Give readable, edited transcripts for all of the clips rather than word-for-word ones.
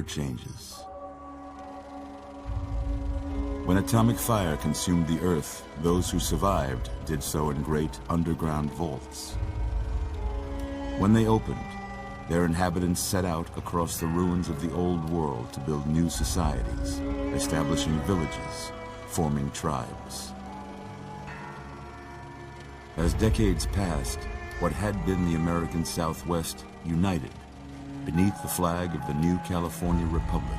never changes. When atomic fire consumed the Earth, those who survived did so in great underground vaults. When they opened, their inhabitants set out across the ruins of the old world to build new societies, establishing villages, forming tribes. As decades passed, what had been the American Southwest united beneath the flag of the new California Republic,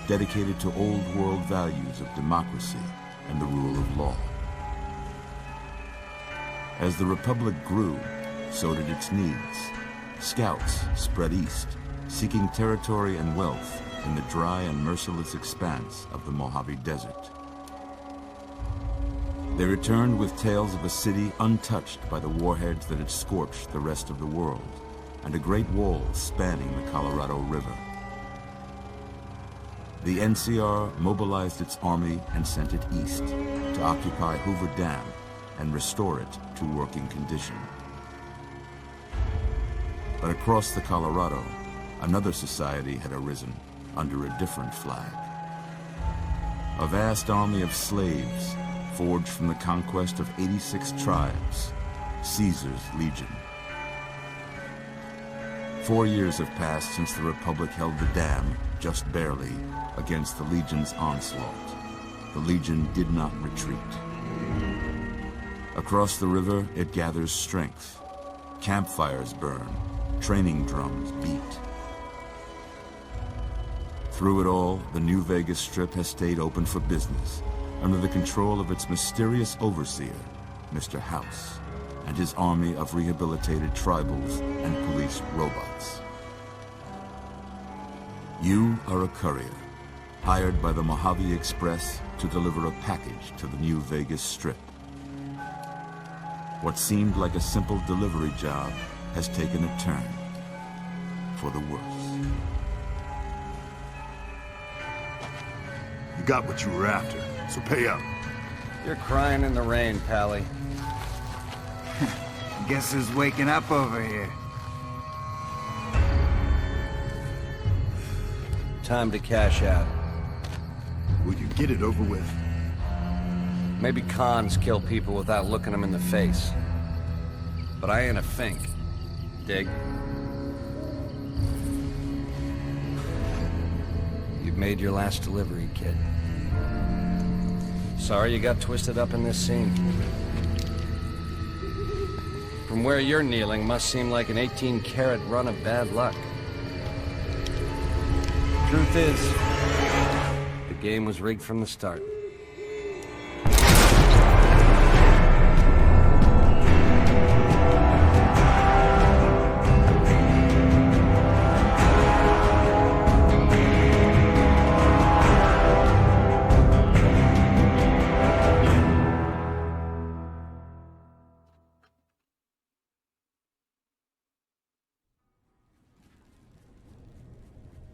dedicated to old world values of democracy and the rule of law. As the Republic grew, so did its needs. Scouts spread east, seeking territory and wealth in the dry and merciless expanse of the Mojave Desert. They returned with tales of a city untouched by the warheads that had scorched the rest of the world, and a great wall spanning the Colorado River. The NCR mobilized its army and sent it east to occupy Hoover Dam and restore it to working condition. But across the Colorado, another society had arisen under a different flag. A vast army of slaves forged from the conquest of 86 tribes, Caesar's Legion. 4 years have passed since the Republic held the dam, just barely, against the Legion's onslaught. The Legion did not retreat. Across the river, it gathers strength. Campfires burn, training drums beat. Through it all, the New Vegas Strip has stayed open for business, under the control of its mysterious overseer, Mr. House, and his army of rehabilitated tribals and police robots. You are a courier, hired by the Mojave Express to deliver a package to the New Vegas Strip. What seemed like a simple delivery job has taken a turn for the worse. You got what you were after, so pay up. You're crying in the rain, Pally. Guess who's waking up over here? Time to cash out. Will you get it over with? Maybe cons kill people without looking them in the face. But I ain't a fink. Dig? You've made your last delivery, kid. Sorry you got twisted up in this scene. From where you're kneeling must seem like an 18-carat run of bad luck. Truth is, the game was rigged from the start.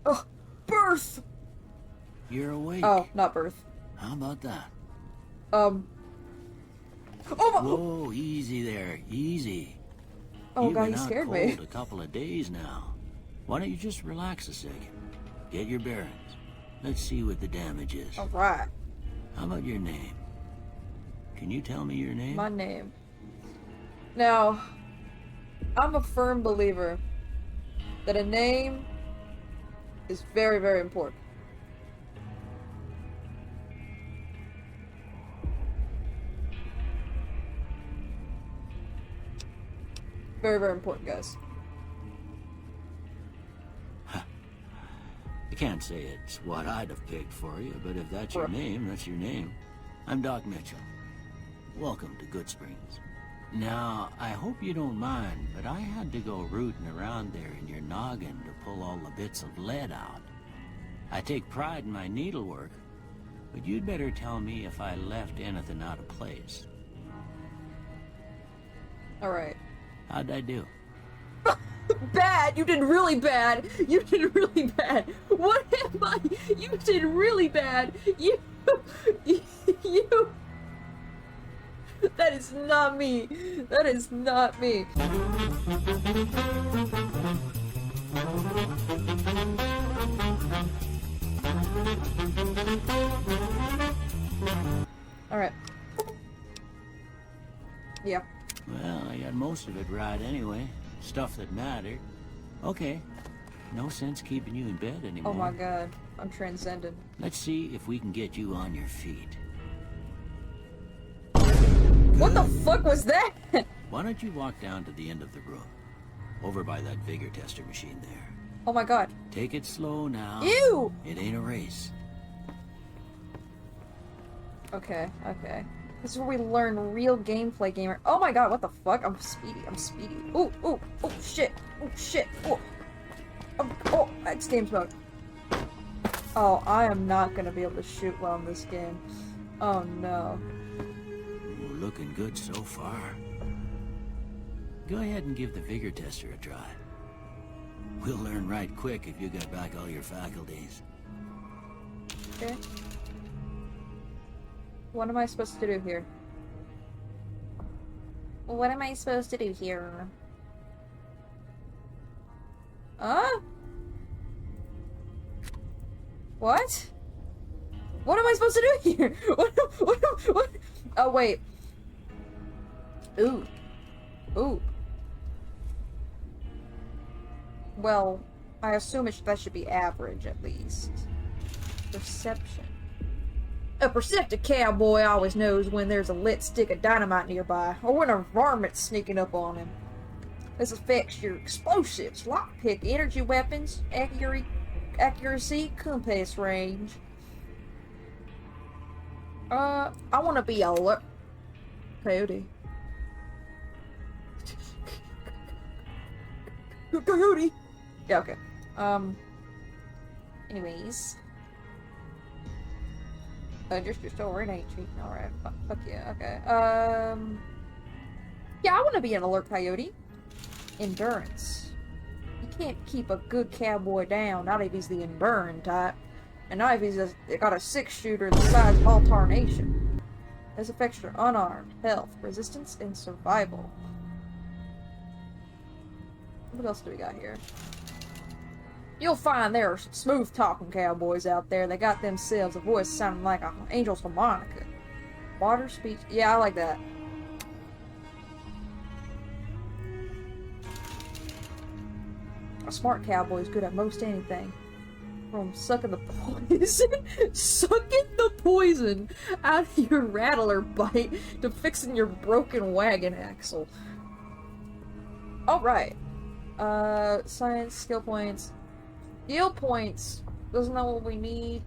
Oh, birth! You're awake. Oh, not birth. How about that? Oh my... Whoa, easy there, easy. Oh You've god, been he out scared cold me. a couple of days now. Why don't you just relax a second? Get your bearings. Let's see what the damage is. Alright. How about your name? Can you tell me your name? My name. Now, I'm a firm believer that a name is very, very important. Very, very important, guys. I can't say it's what I'd have picked for you, but if that's your name, that's your name. I'm Doc Mitchell. Welcome to Goodsprings. Now, I hope you don't mind, but I had to go rooting around there in your noggin to pull all the bits of lead out. I take pride in my needlework, but you'd better tell me if I left anything out of place. Alright. How'd I do? Bad! You did really bad! You did really bad! What am I? You did really bad! You... That is not me! That is not me! Alright. Yeah. Well, I got most of it right anyway. Stuff that mattered. Okay. No sense keeping you in bed anymore. Oh my god. I'm transcendent. Let's see if we can get you on your feet. What the fuck was that? Why don't you walk down to the end of the room? Over by that vigor tester machine there. Oh my god. Take it slow now. Ew! It ain't a race. Okay, okay. This is where we learn real gameplay gamer. Oh my god, what the fuck? I'm speedy, I'm speedy. Ooh, ooh, oh shit, oh shit, oh. Oh, X Games mode. Oh, I am not gonna be able to shoot well in this game. Oh no. Ooh, looking good so far. Go ahead and give the vigor tester a try. We'll learn right quick if you get back all your faculties. Okay. What am I supposed to do here? What am I supposed to do here? Huh? What? What am I supposed to do here? What? Oh, wait. Ooh. Ooh. Well, I assume that should be average, at least. Perception. A perceptive cowboy always knows when there's a lit stick of dynamite nearby, or when a varmint's sneaking up on him. This affects your explosives, lockpick, energy weapons, accuracy, compass range. I want to be alert. Coyote. Coyote! Yeah, okay. Anyways. Just your store, it ain't cheap. Alright, fuck yeah, okay. Yeah, I want to be an alert coyote. Endurance. You can't keep a good cowboy down, not if he's the enduring type. And not if he's got a 6-shooter the size of all tarnation. This affects your unarmed, health, resistance, and survival. What else do we got here? You'll find there are smooth-talking cowboys out there. They got themselves a voice sounding like an angel's harmonica. Water speech. Yeah, I like that. A smart cowboy is good at most anything. From sucking the poison out of your rattler bite to fixing your broken wagon axle. Alright. Science, skill points. Skill points! Doesn't know what we need.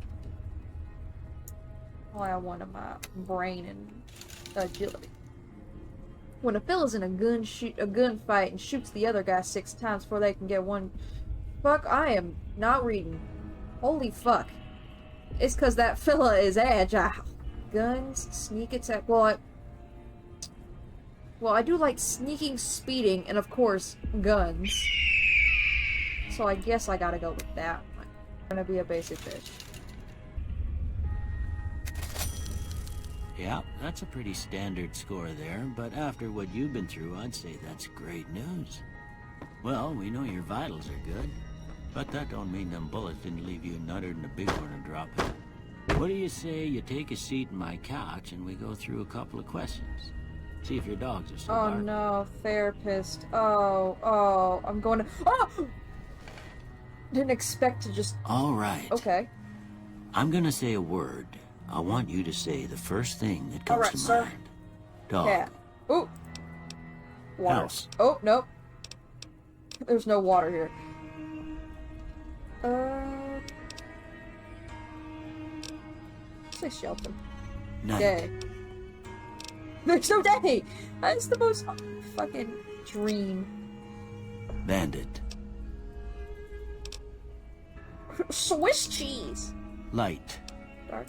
All I want is my brain and agility. When a fella's in a gunfight and shoots the other guy 6 times before they can get one... Fuck, I am not reading. Holy fuck. It's cause that fella is agile. Guns, sneak attack... Well, I do like sneaking, speeding, and of course, guns. So I guess I gotta go with that one. I'm gonna be a basic bitch. Yeah, that's a pretty standard score there, but after what you've been through, I'd say that's great news. Well, we know your vitals are good, but that don't mean them bullets didn't leave you nuttered and a big one to drop in. What do you say you take a seat in my couch and we go through a couple of questions? See if your dogs are still barking. No, therapist. Oh, I'm going to... Oh! Didn't expect to just... Alright. Okay. I'm gonna say a word. I want you to say the first thing that comes to sir. mind. Dog. Cat. Ooh. Water. House. Oh, nope. There's no water here. Say shelter. Night. Day. There's no day! That's the most fucking dream. Bandit. Swiss cheese! Light. Dark.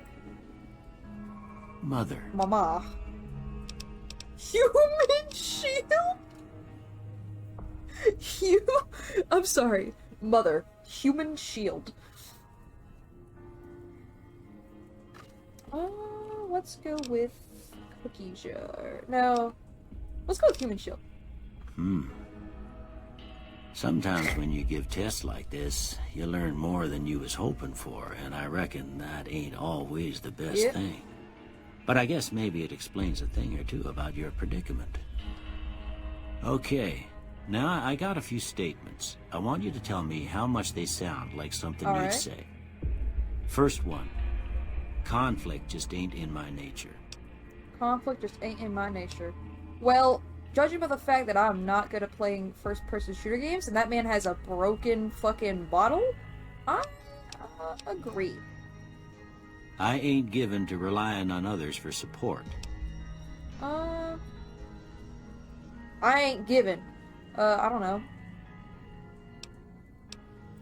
Mother. Mama. Human shield? I'm sorry. Mother. Human shield. Let's go with cookie jar. No. Let's go with human shield. Sometimes when you give tests like this, you learn more than you was hoping for, and I reckon that ain't always the best thing. But I guess maybe it explains a thing or two about your predicament. Okay, now I got a few statements. I want you to tell me how much they sound like something you'd say. First one, conflict just ain't in my nature. Conflict just ain't in my nature. Well, judging by the fact that I'm not good at playing first-person shooter games, and that man has a broken fucking bottle, I agree. I ain't given to relying on others for support. I ain't given. I don't know.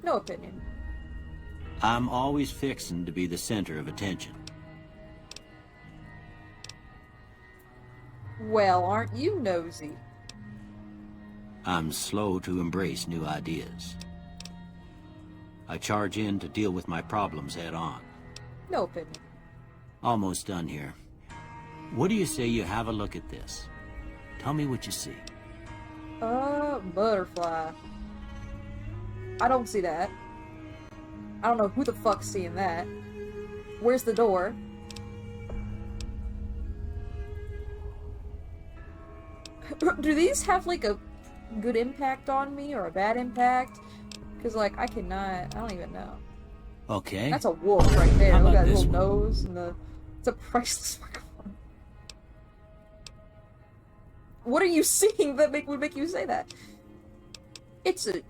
No opinion. I'm always fixin' to be the center of attention. Well, aren't you nosy? I'm slow to embrace new ideas. I charge in to deal with my problems head on. No opinion. Almost done here. What do you say you have a look at this? Tell me what you see. Butterfly. I don't see that. I don't know who the fuck's seeing that. Where's the door? Do these have, like, a good impact on me or a bad impact? Because, like, I don't even know. Okay. That's a wolf right there. Look at that little one? nose and it's a priceless microphone. What are you seeing that would make you say that? It's a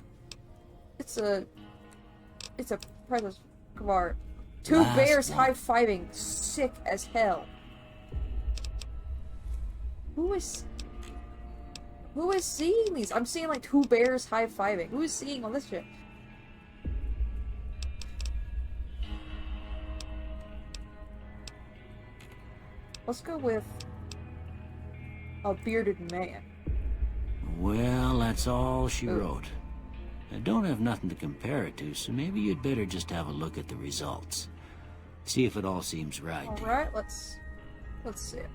priceless work of art. Two Last bears one. high-fiving, sick as hell. Who is seeing these? I'm seeing like two bears high-fiving. Who is seeing all this shit? Let's go with a bearded man. Well, that's all she wrote. I don't have nothing to compare it to, so maybe you'd better just have a look at the results. See if it all seems right. Alright, let's see it.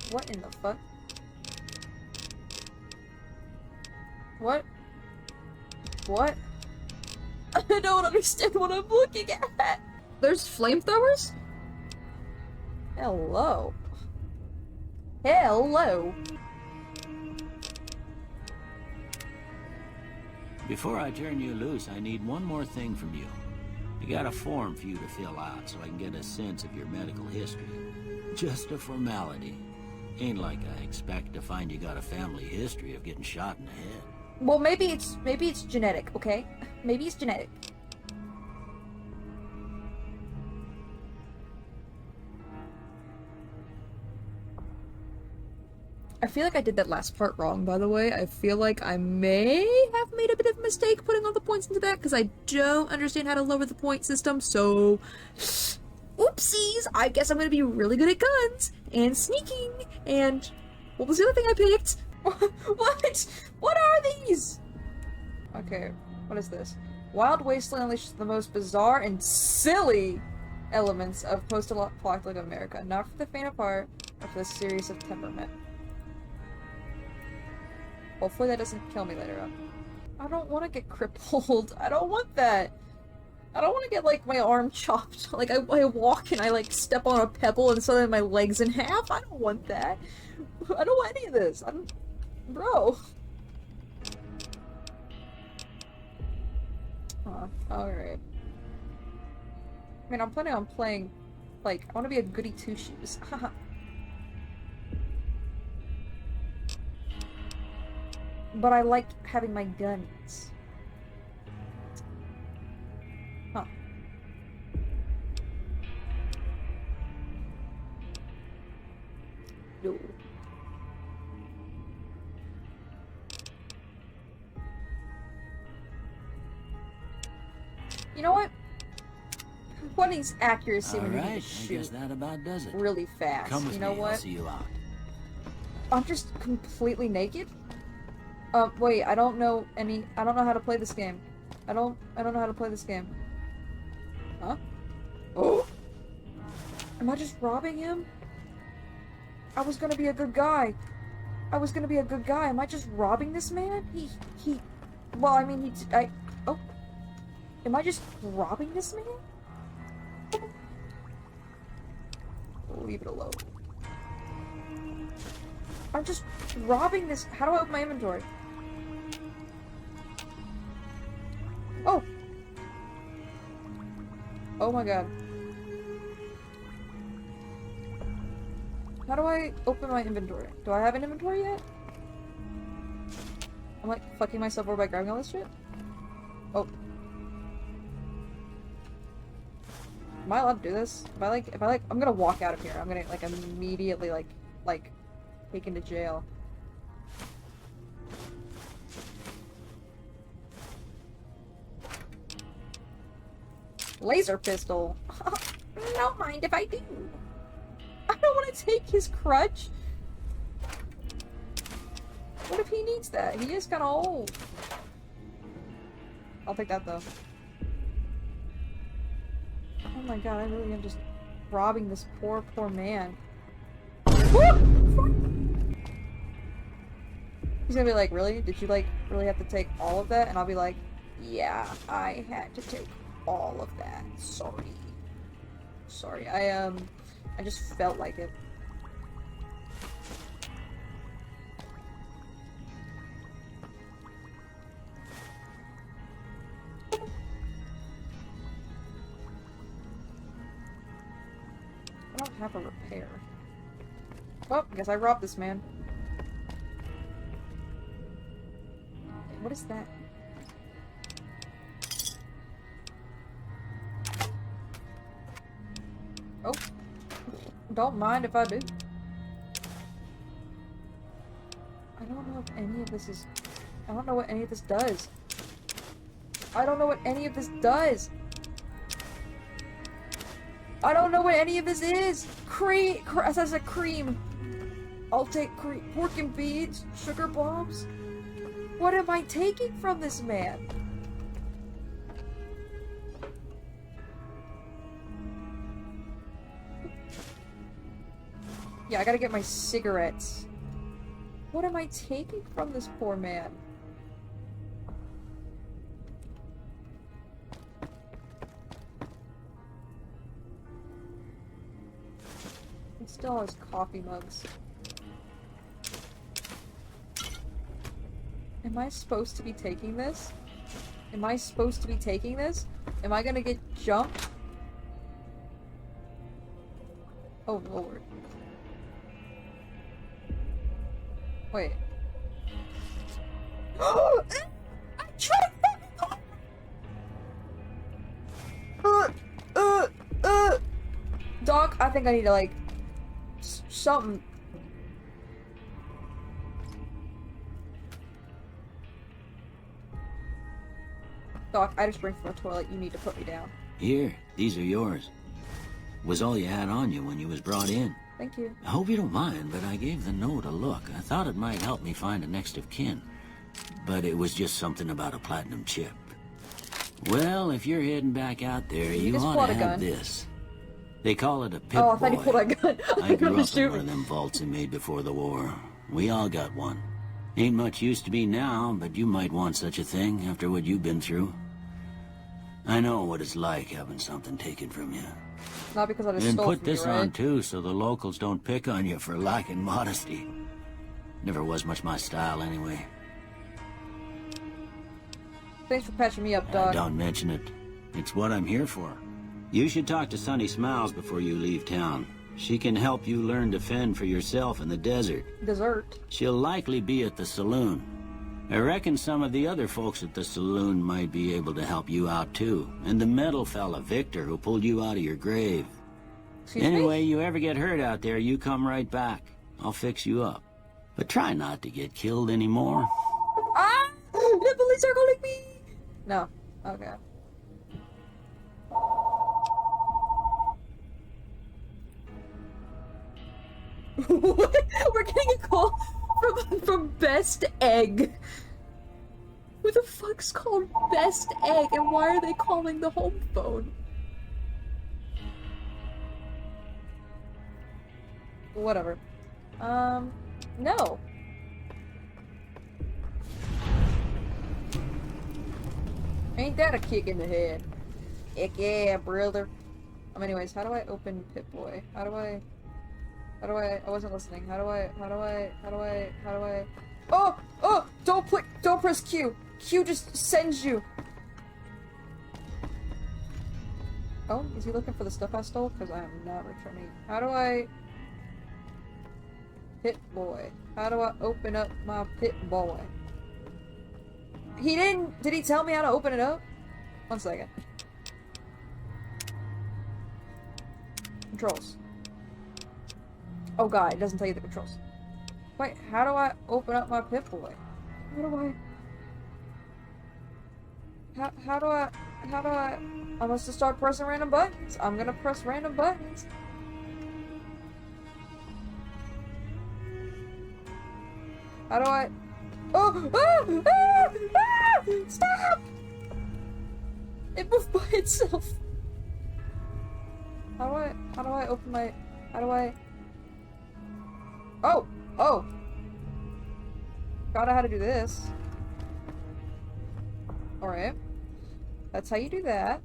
What in the fuck? What? What? I don't understand what I'm looking at! There's flamethrowers? Hello. Hello. Before I turn you loose, I need one more thing from you. I got a form for you to fill out so I can get a sense of your medical history. Just a formality. Ain't like I expect to find you got a family history of getting shot in the head. Well, maybe it's genetic, okay? Maybe it's genetic. I feel like I did that last part wrong, by the way. I feel like I may have made a bit of a mistake putting all the points into that, because I don't understand how to lower the point system, so... Oopsies! I guess I'm gonna be really good at guns, and sneaking, and... What was the other thing I picked? What? What are these? Okay, what is this? Wild Wasteland unleashes the most bizarre and silly elements of post-apocalyptic America. Not for the faint of heart, but for the serious of temperament. Hopefully that doesn't kill me later on. I don't want to get crippled. I don't want that. I don't want to get, like, my arm chopped. Like, I walk and I, like, step on a pebble and suddenly my leg's in half. I don't want that. I don't want any of this. Bro. Alright. I mean, I'm planning on playing, like, I want to be a goody two-shoes. But I like having my guns. Huh. No. You know what? What is accuracy when you need to Alright, I shoot guess that about does it. really fast? Come with You know me, what? I'll see you out. I'm just completely naked? Wait, I don't know how to play this game. I don't know how to play this game. Huh? Oh! Am I just robbing him? I was gonna be a good guy. I was gonna be a good guy. Am I just robbing this man? Well, I mean, oh. Am I just robbing this man? Leave it alone. I'm just robbing this. How do I open my inventory? Oh! Oh my god. How do I open my inventory? Do I have an inventory yet? I'm like fucking myself over by grabbing all this shit? Oh. Am I allowed to do this? If I I'm gonna walk out of here. I'm gonna like immediately like taken to jail. Laser pistol. Don't mind if I do. I don't want to take his crutch. What if he needs that? He is kind of old. I'll take that though. Oh my god, I really am just robbing this poor man. He's gonna be like, really? Did you like really have to take all of that? And I'll be like, yeah, I had to take all of that. Sorry. Sorry, I just felt like it. I don't have a repair. Well, I guess I robbed this man. What is that? Oh. Don't mind if I do. I don't know if any of this is... I don't know what any of this does. I don't know what any of this does! I don't know what any of this is! Cream! That's a cream! I'll take cream. Pork and beans? Sugar bombs? What am I taking from this man? Yeah, I gotta get my cigarettes. What am I taking from this poor man? He still has coffee mugs. Am I supposed to be taking this? Am I supposed to be taking this? Am I gonna get jumped? Oh lord. Wait. I tried Doc, I think I need to like something. Doc, I just drank from the toilet. You need to put me down. Here, these are yours. Was all you had on you when you was brought in. Thank you. I hope you don't mind, but I gave the note a look. I thought it might help me find a next of kin. But it was just something about a platinum chip. Well, if you're heading back out there, you ought to have this. They call it a Pip-Boy. Oh, I thought he pulled a gun. I grew up in one of them vaults they made before the war. We all got one. Ain't much use to me now, but you might want such a thing after what you've been through. I know what it's like having something taken from you. Not because I just and stole put from this you, right? on too, so the locals don't pick on you for lacking modesty. Never was much my style anyway. Thanks for patching me up, Doc. Don't mention it. It's what I'm here for. You should talk to Sunny Smiles before you leave town. She can help you learn to fend for yourself in the desert. Dessert. She'll likely be at the saloon. I reckon some of the other folks at the saloon might be able to help you out too. And the metal fella, Victor, who pulled you out of your grave. Anyway, you ever get hurt out there, you come right back. I'll fix you up. But try not to get killed anymore. Ah! The police are calling me! No. Okay. We're getting a call from Best Egg. Who the fuck's called Best Egg, and why are they calling the home phone? Whatever. No. Ain't that a kick in the head? Heck yeah, brother. Anyways, how do I open Pip-Boy? How do I, I wasn't listening. How do I, oh, don't press Q. Q just sends you. Oh, is he looking for the stuff I stole? Because I am not returning. How do I, Pip-Boy? How do I open up my Pip-Boy? Did he tell me how to open it up? 1 second. Controls. Oh god, it doesn't tell you the controls. Wait, how do I open up my Pip-Boy? How do I, I must just start pressing random buttons. I'm gonna press random buttons. How do I, stop! It moved by itself. How do I open my, oh! Forgot how to do this. Alright. That's how you do that.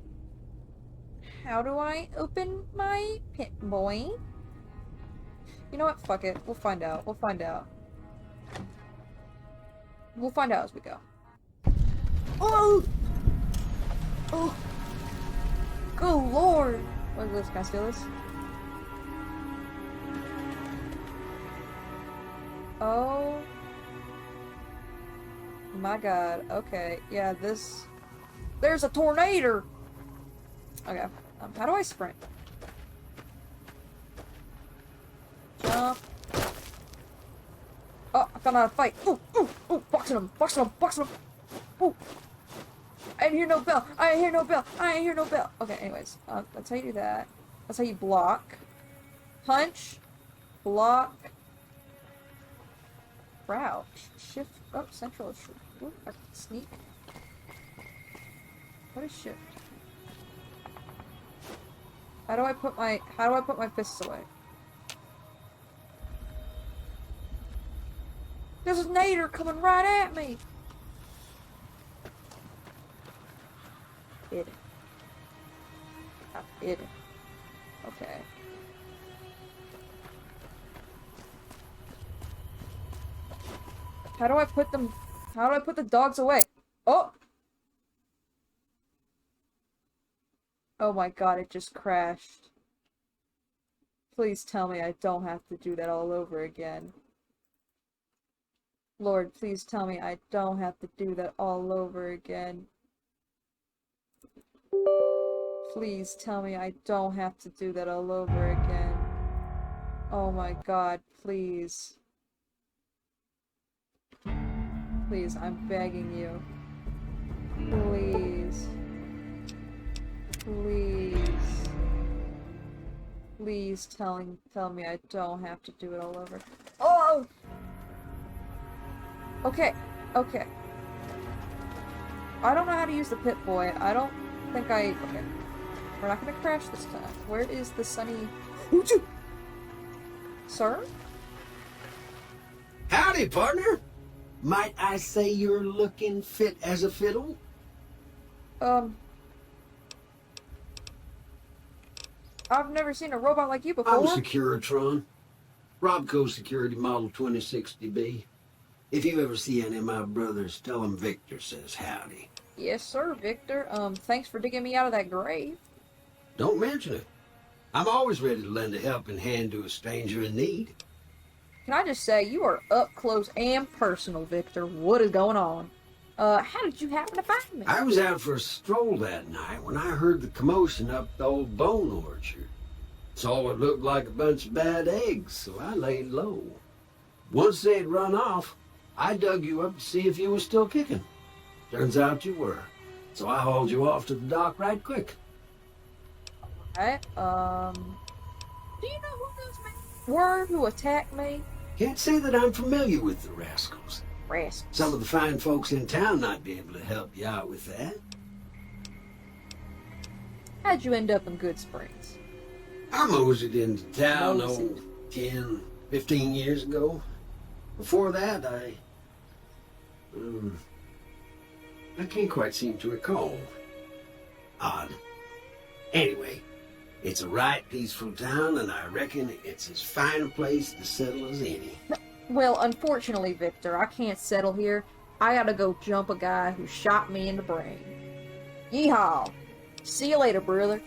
How do I open my Pip-Boy? You know what? Fuck it. We'll find out. We'll find out as we go. Oh! Oh! Good lord! What is this? Can I steal this? Oh my god. Okay. Yeah, this... There's a tornado! Okay. How do I sprint? Jump. Oh, I found out how to fight. Ooh, ooh, ooh, boxing him. Ooh. I didn't hear no bell. I ain't hear no bell. Okay, anyways. That's how you do that. That's how you block. Punch. Block. Crouch. Shift. Oh, central. Ooh, I can sneak. What is shift? How do I put my fists away? There's a nader coming right at me! Hit it. I hit it. Okay. How do I put the dogs away? Oh! Oh my god, it just crashed. Please tell me I don't have to do that all over again. Lord, please tell me I don't have to do that all over again. Please tell me I don't have to do that all over again. Oh my god, please. Please, I'm begging you. Please. Please. Please tell me I don't have to do it all over. Oh! Okay, okay. I don't know how to use the Pip-Boy. I don't think okay. We're not gonna crash this time. Where is the sunny... Sir? Howdy, partner. Might I say you're looking fit as a fiddle? I've never seen a robot like you before. I'm Securitron. Robco Security Model 2060B. If you ever see any of my brothers, tell them Victor says howdy. Yes, sir, Victor. Thanks for digging me out of that grave. Don't mention it. I'm always ready to lend a helping hand to a stranger in need. Can I just say, you are up close and personal, Victor. What is going on? How did you happen to find me? I was out for a stroll that night when I heard the commotion up the old bone orchard. Saw what looked like a bunch of bad eggs, so I laid low. Once they'd run off, I dug you up to see if you were still kicking. Turns out you were, so I hauled you off to the dock right quick. Alright, do you know who those men were who attacked me? Can't say that I'm familiar with the rascals. Rascals. Some of the fine folks in town might be able to help you out with that. How'd you end up in Good Springs? I moseyed into town, 10, 15 years ago. Before that, I can't quite seem to recall. Odd. Anyway, it's a right peaceful town, and I reckon it's as fine a place to settle as any. Well, unfortunately, Victor, I can't settle here. I gotta go jump a guy who shot me in the brain. Yeehaw! See you later, brother.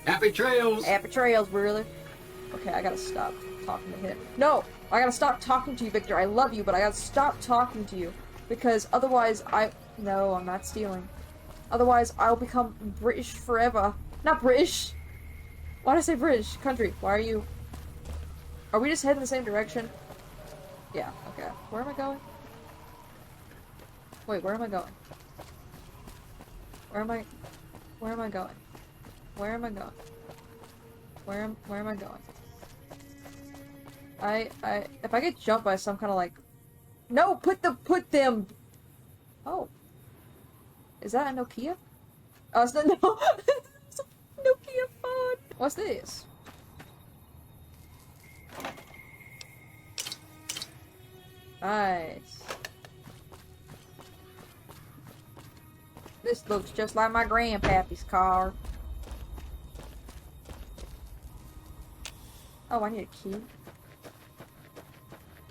Happy trails! Happy trails, brother. Okay, I gotta stop talking to him. No! I gotta stop talking to you, Victor. I love you, but I gotta stop talking to you. Because otherwise No, I'm not stealing. Otherwise, I'll become British forever. Not British! Why did I say British? Country. Why are you... Are we just heading the same direction? Yeah, okay. Where am I going? Wait, where am I going? Where am I going? Where am I going? Where am I going? If I get jumped by some kind of like... No! Put them! Oh. Is that a Nokia? Oh, it's not, no! It's a Nokia phone! What's this? Nice. This looks just like my grandpappy's car. Oh, I need a key.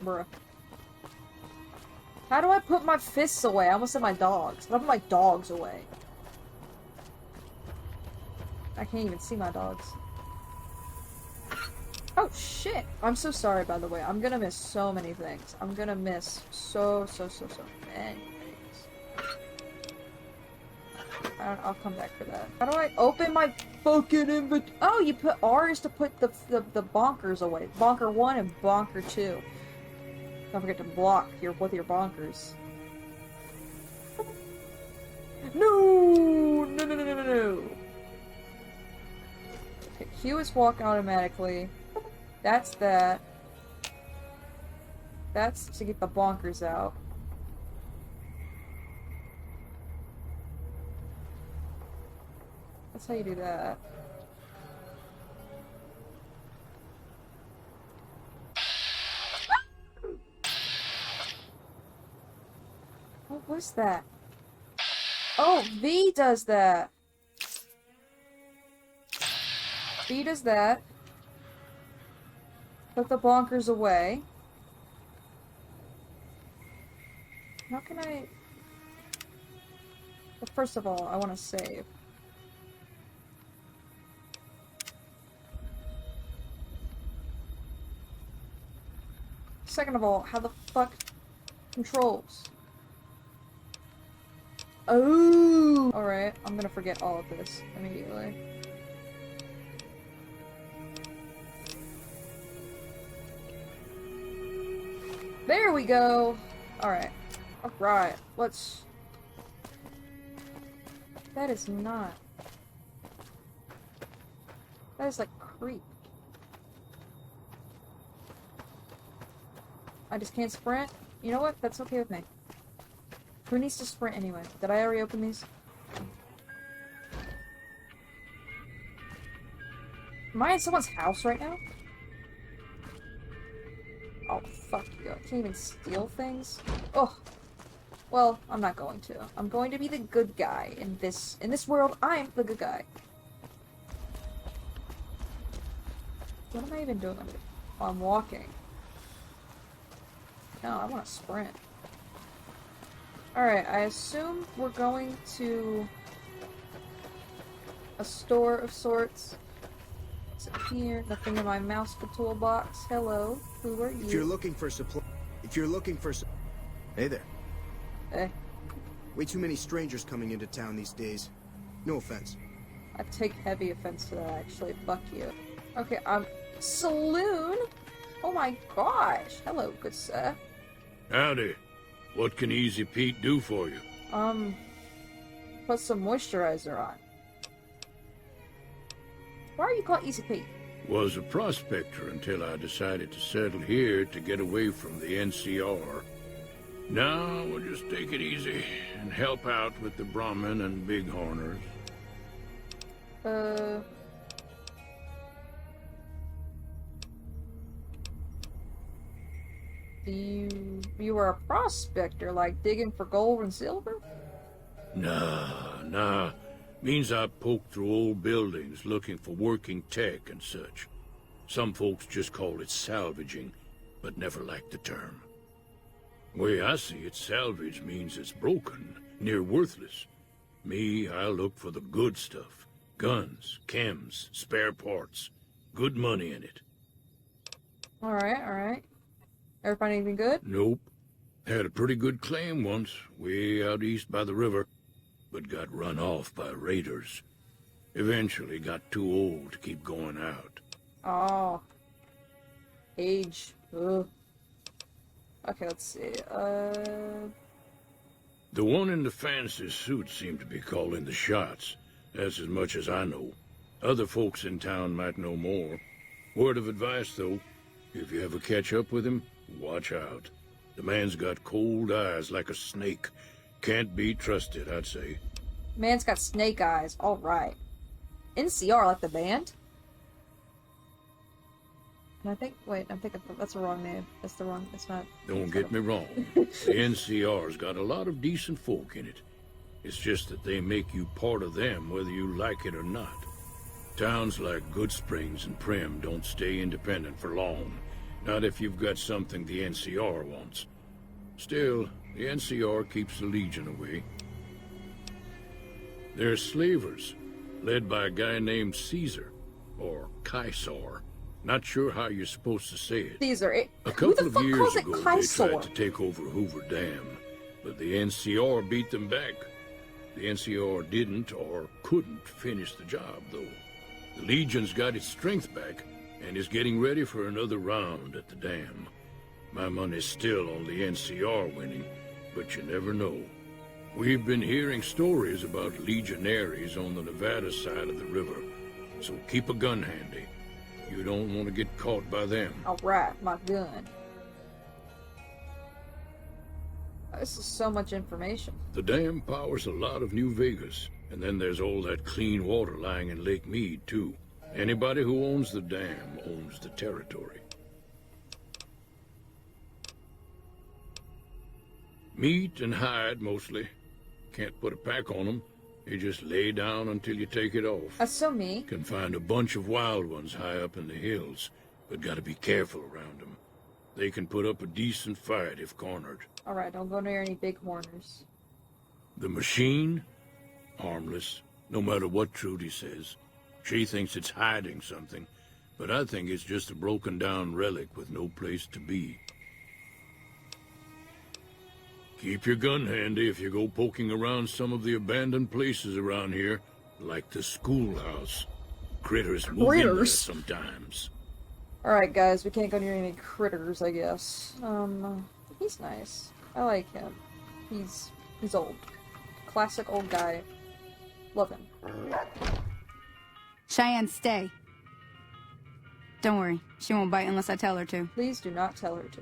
Bruh. How do I put my fists away? I almost said my dogs. How do I put my dogs away? I can't even see my dogs. Oh, shit! I'm so sorry, by the way. I'm gonna miss so many things. I'm gonna miss so many things. I'll come back for that. How do I open my fucking inventory? Oh, you put R's to put the bonkers away. Bonker 1 and bonker 2. Don't forget to block both your bonkers. No! No. Okay, Q is walk automatically. That's that. That's to get the bonkers out. That's how you do that. What was that? Oh, V does that. V does that. Put the bonkers away. How can I... Well, first of all, I want to save. Second of all, how the fuck controls? Oh! Alright, I'm gonna forget all of this immediately. There we go! Alright. Alright, let's... That is not... That is like creep. I just can't sprint? You know what? That's okay with me. Who needs to sprint anyway? Did I already open these? Am I in someone's house right now? Oh, fuck you. I can't even steal things? Oh. Well, I'm not going to. I'm going to be the good guy in this world. I'm the good guy. What am I even doing? Oh, I'm walking. No, I want to sprint. Alright, I assume we're going to a store of sorts. What's in here? Nothing in my mouse toolbox. Hello, who are you? If you're looking for supply... Hey there. Hey. Way too many strangers coming into town these days. No offense. I take heavy offense to that, actually. Fuck you. Okay, saloon? Oh my gosh. Hello, good sir. Howdy. What can Easy Pete do for you? Put some moisturizer on. Why are you called Easy Pete? Was a prospector until I decided to settle here to get away from the NCR. Now we'll just take it easy and help out with the Brahmin and Bighorners. You were a prospector, like digging for gold and silver? Nah. Means I poke through old buildings looking for working tech and such. Some folks just call it salvaging, but never liked the term. Way I see it, salvage means it's broken, near worthless. Me, I look for the good stuff. Guns, chems, spare parts. Good money in it. Alright. Ever find anything good? Nope. Had a pretty good claim once, way out east by the river, but got run off by raiders. Eventually got too old to keep going out. Oh. Age. Ugh. Okay, let's see. The one in the fancy suit seemed to be calling the shots. That's as much as I know. Other folks in town might know more. Word of advice, though, if you ever catch up with him, watch out. The man's got cold eyes like a snake. Can't be trusted, I'd say. Man's got snake eyes. Alright. NCR, like the band? And I think, wait, I'm thinking that's the wrong name. That's not. Don't get me wrong. The NCR's got a lot of decent folk in it. It's just that they make you part of them whether you like it or not. Towns like Goodsprings and Primm don't stay independent for long. Not if you've got something the NCR wants. Still, the NCR keeps the Legion away. They're slavers, led by a guy named Caesar, or Caesar. Not sure how you're supposed to say it. Caesar. A couple of years ago, they Caesar? tried to take over Hoover Dam, but the NCR beat them back. The NCR didn't or couldn't finish the job, though. The Legion's got its strength back and is getting ready for another round at the dam. My money's still on the NCR winning, but you never know. We've been hearing stories about legionaries on the Nevada side of the river, so keep a gun handy. You don't want to get caught by them. Alright, my gun. This is so much information. The dam powers a lot of New Vegas, and then there's all that clean water lying in Lake Mead, too. Anybody who owns the dam owns the territory. Meat and hide, mostly. Can't put a pack on them. You just lay down until you take it off. That's so me. Can find a bunch of wild ones high up in the hills, but gotta be careful around them. They can put up a decent fight if cornered. Alright, don't go near any bighorners. The machine? Harmless, no matter what Trudy says. She thinks it's hiding something, but I think it's just a broken down relic with no place to be. Keep your gun handy if you go poking around some of the abandoned places around here, like the schoolhouse. Critters move in there sometimes. Alright guys, we can't go near any critters, I guess. He's nice. I like him. He's old. Classic old guy. Love him. Cheyenne, stay. Don't worry, she won't bite unless I tell her to. Please do not tell her to.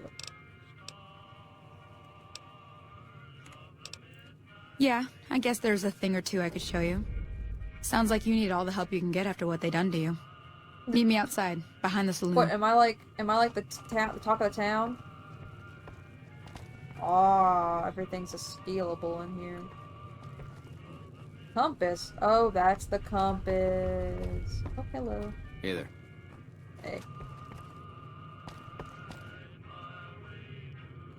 Yeah, I guess there's a thing or two I could show you. Sounds like you need all the help you can get after what they done to you. Meet me outside, behind the saloon. What, am I like the talk of the town? Aw, everything's a stealable in here. Compass. Oh, that's the compass. Oh, hello. Hey there. Hey.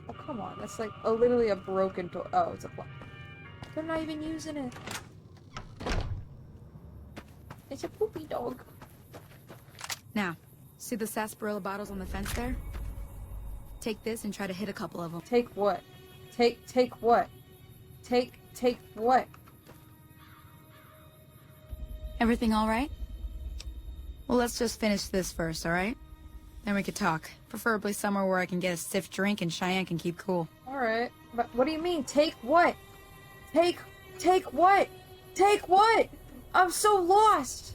Oh, come on. That's like literally a broken toy. Oh, it's a plug. They're not even using it. It's a poopy dog. Now, see the sarsaparilla bottles on the fence there? Take this and try to hit a couple of them. Take what? Take what? Take what? Everything all right? Well, let's just finish this first, all right? Then we could talk. Preferably somewhere where I can get a stiff drink and Cheyenne can keep cool. All right. But what do you mean? Take what? Take what? Take what? I'm so lost.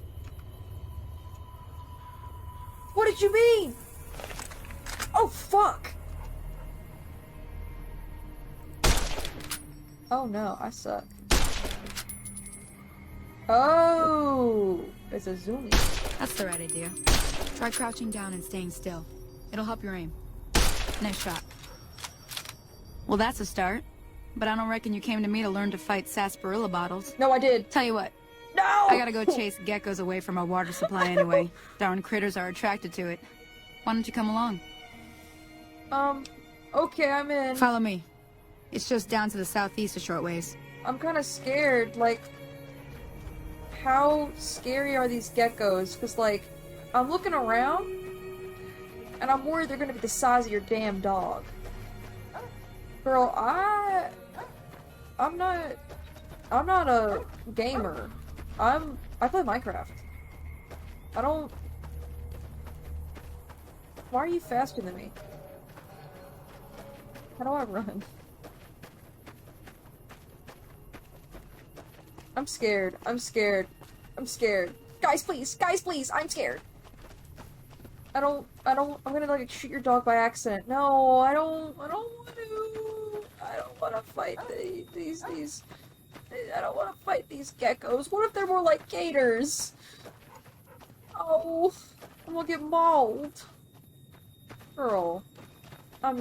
What did you mean? Oh, fuck. Oh no, I suck. Oh, it's a zoomie. That's the right idea. Try crouching down and staying still. It'll help your aim. Nice shot. Well, that's a start. but I don't reckon you came to me to learn to fight sarsaparilla bottles. No, I did. Tell you what. No! I gotta go chase geckos away from our water supply anyway. Darn critters are attracted to it. Why don't you come along? Okay, I'm in. Follow me. It's just down to the southeast a short ways. I'm kind of scared, like, how scary are these geckos? Because, like, I'm looking around, and I'm worried they're gonna be the size of your damn dog. Girl, I'm not a gamer. I play Minecraft. I don't... Why are you faster than me? How do I run? I'm scared. I'm scared. I'm scared. Guys, please! Guys, please! I'm scared! I'm gonna, like, shoot your dog by accident. No, I don't want to. I don't want to fight these I don't want to fight these geckos. What if they're more like gators? Oh, I'm gonna get mauled. Girl, I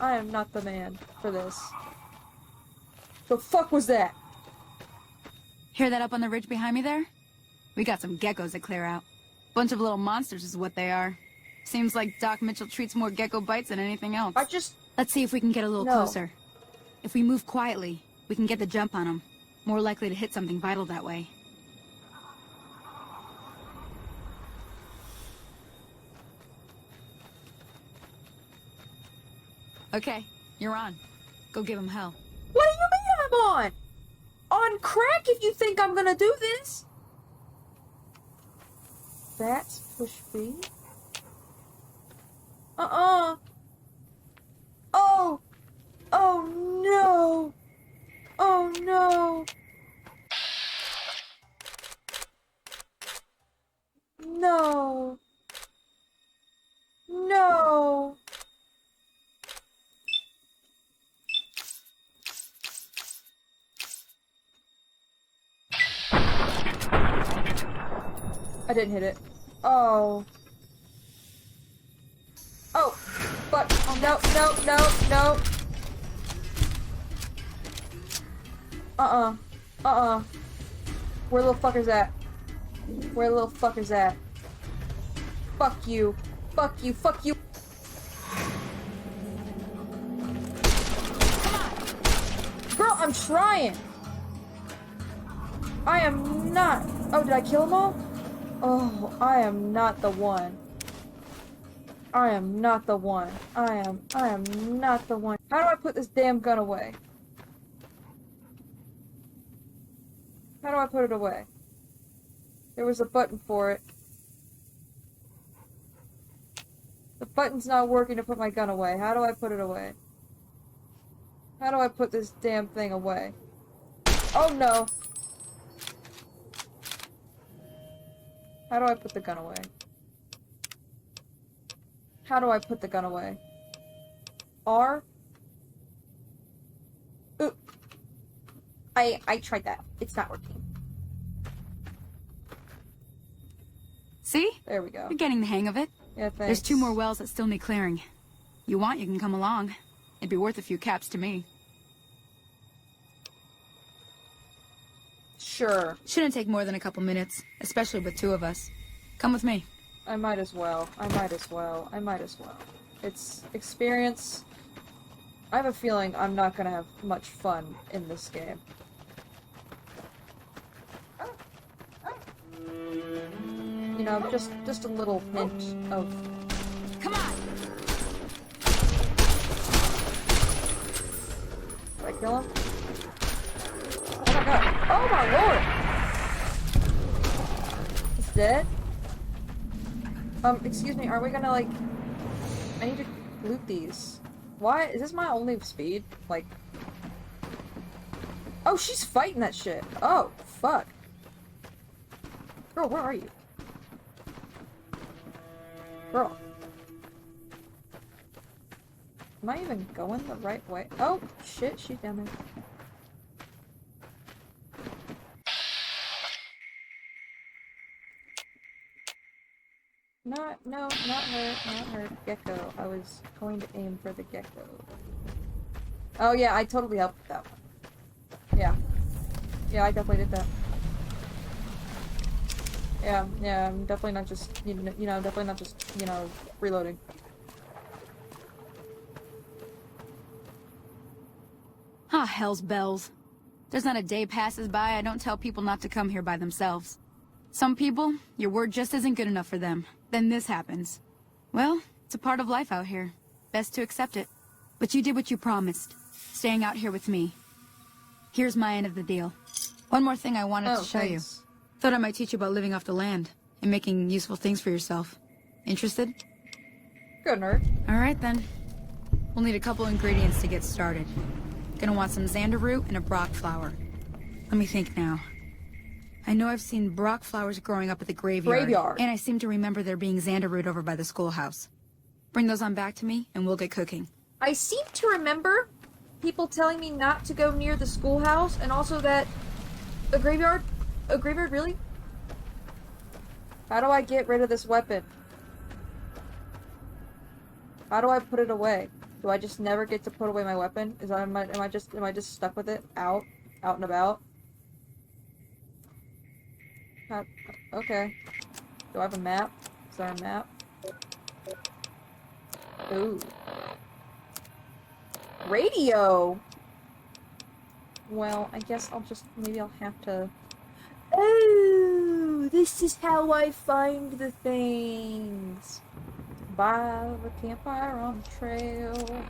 am not the man for this. The fuck was that? Hear that up on the ridge behind me there? We got some geckos to clear out. Bunch of little monsters is what they are. Seems like Doc Mitchell treats more gecko bites than anything else. Let's see if we can get a little closer. If we move quietly, we can get the jump on them. More likely to hit something vital that way. Okay, you're on. Go give him hell. What do you mean I'm on? On crack if you think I'm gonna do this? That's push B? Oh! Oh no! Oh no! No! No! I didn't hit it. Oh. Oh! But, no. Where the little fuckers at? Where the little fuckers at? Fuck you. Fuck you. Fuck you. Girl, I'm trying. I am not. Oh, did I kill them all? Oh, I am not the one. I am not the one. I am not the one. How do I put this damn gun away? How do I put it away? There was a button for it. The button's not working to put my gun away. How do I put it away? How do I put this damn thing away? Oh no! How do I put the gun away? How do I put the gun away? R? Ooh. I tried that. It's not working. See? There we go. You're getting the hang of it. Yeah, thanks. There's 2 more wells that still need clearing. You want, you can come along. It'd be worth a few caps to me. Sure. Shouldn't take more than a couple minutes, especially with 2 of us. Come with me. I might as well. I might as well. I might as well. It's experience. I have a feeling I'm not gonna have much fun in this game. You know, just a little hint of... Come on! Did I kill him? Oh my god. Oh my lord! He's dead? Excuse me, are we gonna, like... I need to loot these. Why? Is this my only speed? Like... Oh, she's fighting that shit! Oh, fuck. Girl, where are you? Girl. Am I even going the right way? Oh, shit, she's down there. No, not her, not her. Gecko. I was going to aim for the gecko. Oh yeah, I totally helped with that one. Yeah. Yeah, I definitely did that. Yeah, I'm definitely not just, definitely not just, reloading. Ah, hell's bells. There's not a day passes by I don't tell people not to come here by themselves. Some people, your word just isn't good enough for them. Then this happens. Well, it's a part of life out here. Best to accept it. But you did what you promised. Staying out here with me. Here's my end of the deal. One more thing I wanted to show you. Thought I might teach you about living off the land and making useful things for yourself. Interested? Good nerd. Alright then. We'll need a couple ingredients to get started. Gonna want some xander root and a brock flower. Let me think now. I know I've seen brock flowers growing up at the graveyard. And I seem to remember there being xander root over by the schoolhouse. Bring those on back to me and we'll get cooking. I seem to remember people telling me not to go near the schoolhouse and also that a graveyard? A graveyard, really? How do I get rid of this weapon? How do I put it away? Do I just never get to put away my weapon? Am I just stuck with it out and about? Okay. Do I have a map? Is there a map? Ooh. Radio! Well, I guess maybe I'll have to... Oh, this is how I find the things. By the campfire on the trail.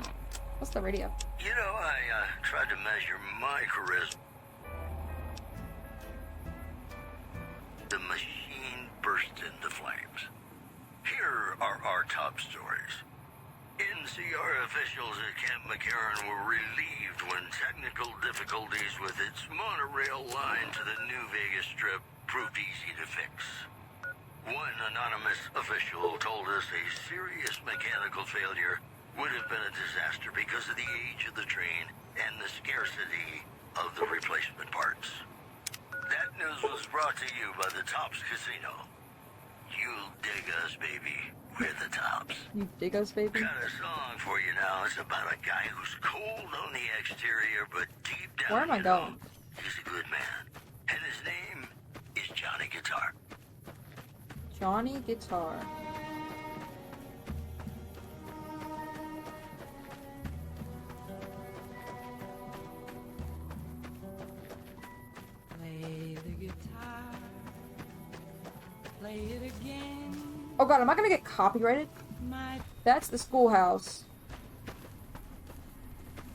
What's the radio? You know, I tried to measure my charisma. The machine burst into flames. Here are our top stories. NCR officials at Camp McCarran were relieved when technical difficulties with its monorail line to the New Vegas Strip proved easy to fix. One anonymous official told us a serious mechanical failure would have been a disaster because of the age of the train and the scarcity of the replacement parts. That news was brought to you by the Tops Casino. You'll dig us, baby. We're the Tops. You dig us, baby? Got a song for you now. It's about a guy who's cold on the exterior, but deep down, where am I going? He's a good man. And his name is Johnny Guitar. Johnny Guitar. Play the guitar. Play it again. Oh god, am I gonna get copyrighted? That's the schoolhouse.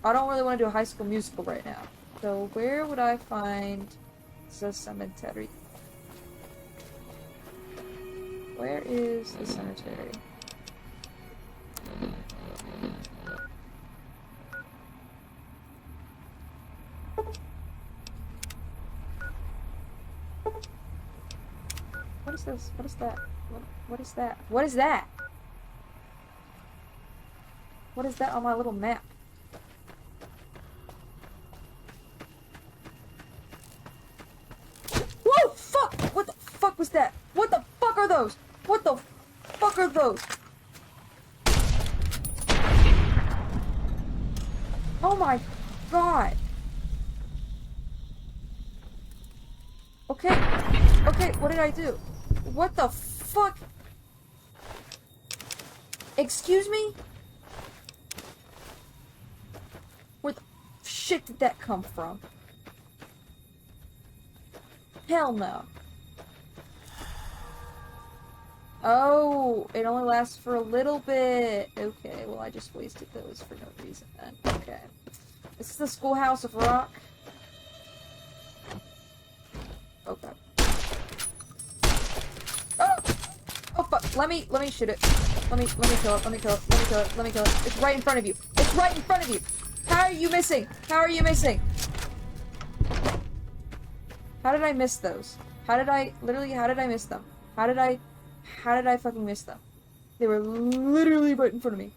I don't really want to do a High School Musical right now. So where would I find the cemetery? Where is the cemetery? What is this? What is that? What is that? What is that? What is that on my little map? Whoa! Fuck! What the fuck was that? What the fuck are those? What the fuck are those? Oh my god! Okay. Okay, what did I do? What the fuck? Excuse me? Where the shit did that come from? Hell no. Oh, it only lasts for a little bit. Okay, well I just wasted those for no reason then. Okay. This is the Schoolhouse of Rock. Oh god. Oh! Oh fuck. Let me shoot it. Let me kill it. Let me kill it. Let me kill it. Let me kill it. It's right in front of you. It's right in front of you. How are you missing? How are you missing? How did I miss those? How did I miss them? How did I fucking miss them? They were literally right in front of me.